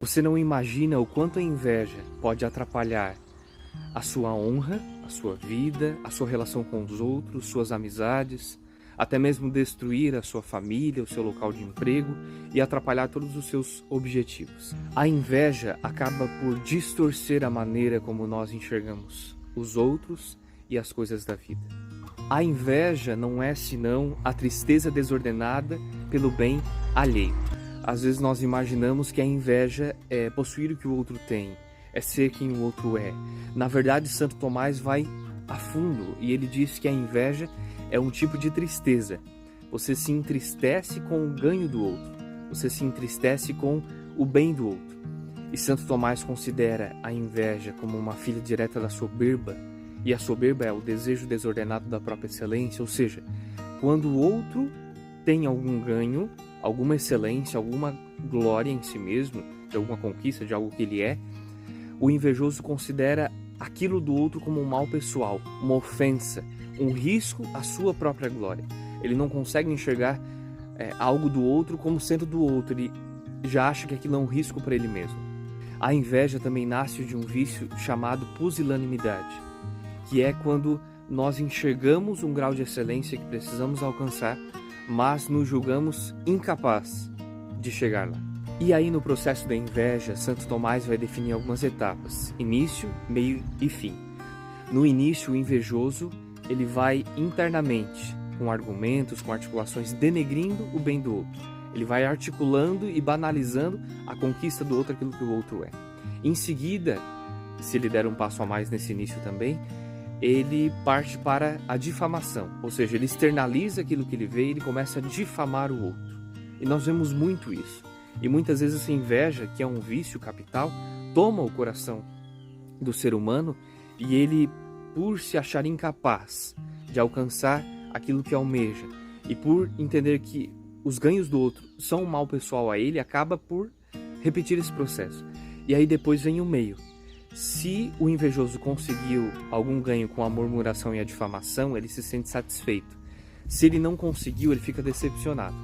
Você não imagina o quanto a inveja pode atrapalhar a sua honra, a sua vida, a sua relação com os outros, suas amizades, até mesmo destruir a sua família, o seu local de emprego e atrapalhar todos os seus objetivos. A inveja acaba por distorcer a maneira como nós enxergamos os outros e as coisas da vida. A inveja não é senão a tristeza desordenada pelo bem alheio. Às vezes nós imaginamos que a inveja é possuir o que o outro tem, é ser quem o outro é. Na verdade, Santo Tomás vai a fundo e ele diz que a inveja é um tipo de tristeza. Você se entristece com o ganho do outro, você se entristece com o bem do outro. E Santo Tomás considera a inveja como uma filha direta da soberba, e a soberba é o desejo desordenado da própria excelência, ou seja, quando o outro tem algum ganho, alguma excelência, alguma glória em si mesmo, de alguma conquista, de algo que ele é, o invejoso considera aquilo do outro como um mal pessoal, uma ofensa, um risco à sua própria glória. Ele não consegue enxergar algo do outro como sendo do outro, ele já acha que aquilo é um risco para ele mesmo. A inveja também nasce de um vício chamado pusilanimidade, que é quando nós enxergamos um grau de excelência que precisamos alcançar, mas nos julgamos incapazes de chegar lá. E aí no processo da inveja, Santo Tomás vai definir algumas etapas: início, meio e fim. No início, o invejoso ele vai internamente, com argumentos, com articulações, denegrindo o bem do outro. Ele vai articulando e banalizando a conquista do outro, aquilo que o outro é. Em seguida, se ele der um passo a mais nesse início também, ele parte para a difamação, ou seja, ele externaliza aquilo que ele vê e ele começa a difamar o outro. E nós vemos muito isso. E muitas vezes essa inveja, que é um vício capital, toma o coração do ser humano e ele, por se achar incapaz de alcançar aquilo que almeja e por entender que os ganhos do outro são um mal pessoal a ele, acaba por repetir esse processo. E aí depois vem o meio. Se o invejoso conseguiu algum ganho com a murmuração e a difamação, ele se sente satisfeito. Se ele não conseguiu, ele fica decepcionado.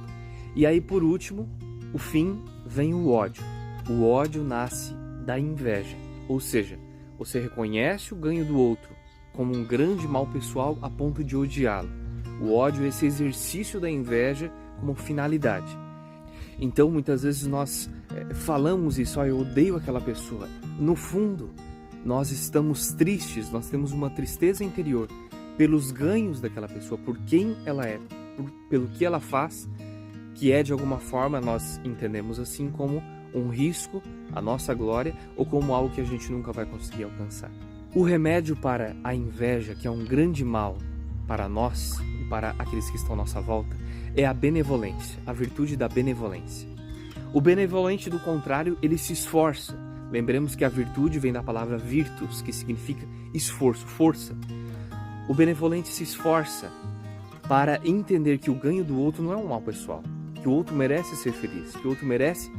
E aí, por último, o fim, vem o ódio. O ódio nasce da inveja, ou seja, você reconhece o ganho do outro como um grande mal pessoal a ponto de odiá-lo. O ódio é esse exercício da inveja como finalidade. Então, muitas vezes nós falamos isso, eu odeio aquela pessoa. No fundo, nós estamos tristes, nós temos uma tristeza interior pelos ganhos daquela pessoa, por quem ela é, pelo que ela faz, que é de alguma forma, nós entendemos assim, como um risco à nossa glória ou como algo que a gente nunca vai conseguir alcançar. O remédio para a inveja, que é um grande mal para nós e para aqueles que estão à nossa volta, é a benevolência, a virtude da benevolência. O benevolente, do contrário, ele se esforça. Lembremos que a virtude vem da palavra virtus, que significa esforço, força. O benevolente se esforça para entender que o ganho do outro não é um mal pessoal, que o outro merece ser feliz, que o outro merece,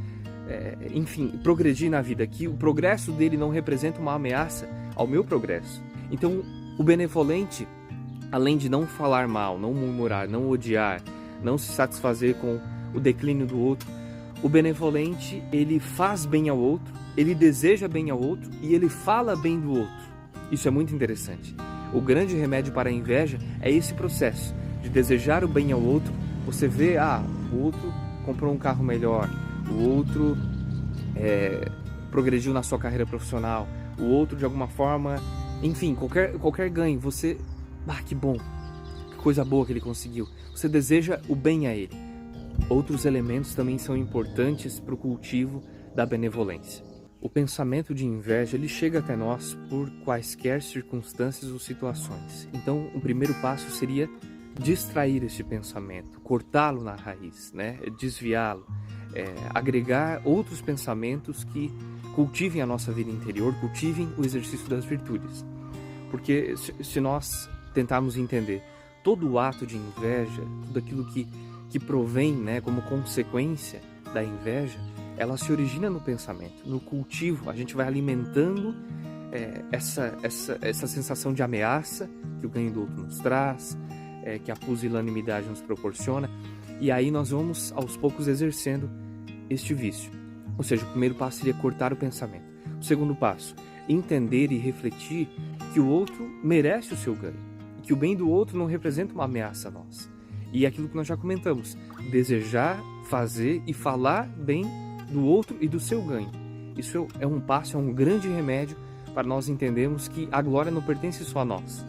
progredir na vida, que o progresso dele não representa uma ameaça ao meu progresso. Então, o benevolente, além de não falar mal, não murmurar, não odiar, não se satisfazer com o declínio do outro, o benevolente, ele faz bem ao outro, ele deseja bem ao outro e ele fala bem do outro. Isso é muito interessante. O grande remédio para a inveja é esse processo de desejar o bem ao outro. Você vê, o outro comprou um carro melhor, o outro progrediu na sua carreira profissional, o outro de alguma forma, enfim, qualquer ganho, você, que bom, que coisa boa que ele conseguiu. Você deseja o bem a ele. Outros elementos também são importantes para o cultivo da benevolência. O pensamento de inveja, ele chega até nós por quaisquer circunstâncias ou situações. Então, o primeiro passo seria distrair esse pensamento, cortá-lo na raiz, desviá-lo, agregar outros pensamentos que cultivem a nossa vida interior, cultivem o exercício das virtudes. Porque se nós tentarmos entender todo o ato de inveja, tudo aquilo que provém como consequência da inveja, ela se origina no pensamento, no cultivo. A gente vai alimentando essa sensação de ameaça que o ganho do outro nos traz, que a pusilanimidade nos proporciona, e aí nós vamos aos poucos exercendo este vício. Ou seja, o primeiro passo seria cortar o pensamento. O segundo passo, entender e refletir que o outro merece o seu ganho, e que o bem do outro não representa uma ameaça a nós. E aquilo que nós já comentamos, desejar, fazer e falar bem do outro e do seu ganho. Isso é um passo, é um grande remédio para nós entendermos que a glória não pertence só a nós.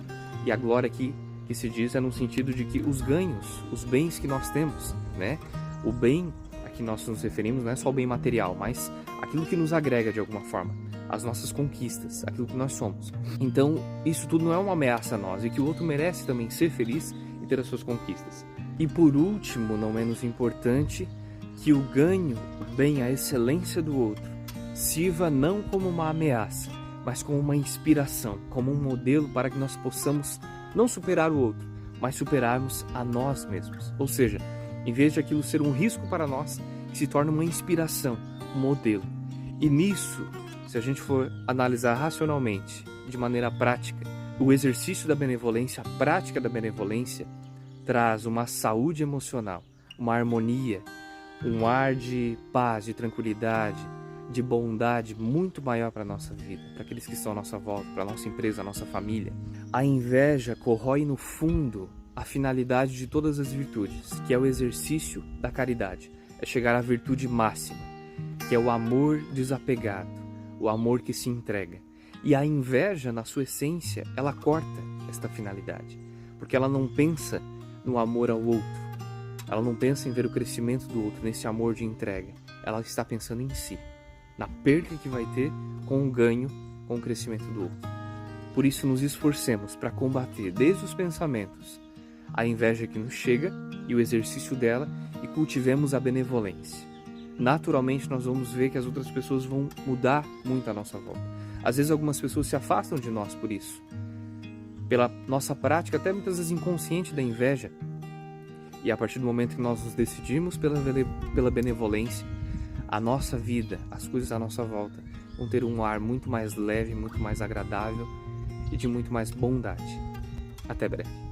E a glória aqui que se diz é no sentido de que os ganhos, os bens que nós temos, né? O bem a que nós nos referimos não é só o bem material, mas aquilo que nos agrega de alguma forma, as nossas conquistas, aquilo que nós somos. Então, isso tudo não é uma ameaça a nós, e que o outro merece também ser feliz e ter as suas conquistas. E por último, não menos importante, que o ganho, o bem, a excelência do outro, sirva não como uma ameaça, mas como uma inspiração, como um modelo para que nós possamos não superar o outro, mas superarmos a nós mesmos. Ou seja, em vez de aquilo ser um risco para nós, que se torna uma inspiração, um modelo. E nisso, se a gente for analisar racionalmente, de maneira prática, o exercício da benevolência, a prática da benevolência, traz uma saúde emocional, uma harmonia, um ar de paz, de tranquilidade, de bondade muito maior para a nossa vida, para aqueles que estão à nossa volta, para a nossa empresa, a nossa família. A inveja corrói no fundo a finalidade de todas as virtudes, que é o exercício da caridade, é chegar à virtude máxima, que é o amor desapegado, o amor que se entrega. E a inveja, na sua essência, ela corta esta finalidade, porque ela não pensa no amor ao outro, ela não pensa em ver o crescimento do outro, nesse amor de entrega, ela está pensando em si, na perda que vai ter com o ganho, com o crescimento do outro. Por isso nos esforcemos para combater desde os pensamentos a inveja que nos chega e o exercício dela, e cultivemos a benevolência. Naturalmente nós vamos ver que as outras pessoas vão mudar muito à nossa volta. Às vezes algumas pessoas se afastam de nós por isso, pela nossa prática, até muitas vezes inconsciente da inveja. E a partir do momento que nós nos decidimos pela benevolência, a nossa vida, as coisas à nossa volta vão ter um ar muito mais leve, muito mais agradável e de muito mais bondade. Até breve.